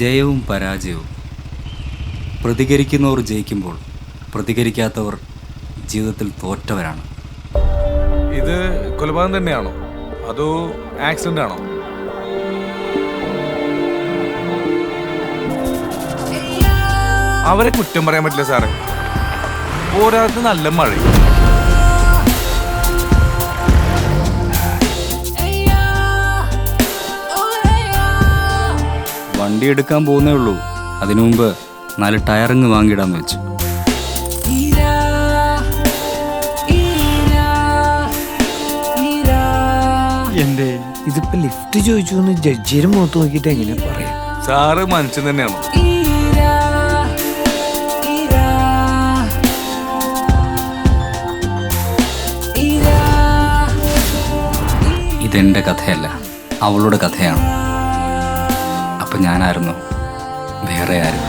ജയവും പരാജയവും. പ്രതികരിക്കുന്നവർ ജയിക്കുമ്പോൾ പ്രതികരിക്കാത്തവർ ജീവിതത്തിൽ തോറ്റവരാണ്. ഇത് കൊലപാതകം തന്നെയാണോ അതോ ആക്സിഡന്റ് ആണോ? അവരെ കുറ്റം പറയാൻ പറ്റില്ല സാറേ. പോരാത്ത നല്ല മഴ. വണ്ടി എടുക്കാൻ പോകുന്നേ ഉള്ളൂ, അതിനു മുമ്പ് 4 ടയറിങ് വാങ്ങിയിടാന്ന് വെച്ചു. എന്റെ ഇതിപ്പോ ലിഫ്റ്റ് ചോദിച്ചു എന്ന് ജഡ്ജിയുടെ മുഖത്ത് നോക്കിയിട്ട് എങ്ങനെ പറയാം? സാറ് മനുഷ്യൻ തന്നെയാണോ? ഇതെൻ്റെ കഥയല്ല, അവളുടെ കഥയാണ്. അപ്പം ഞാനായിരുന്നു, വേറെ ആരും.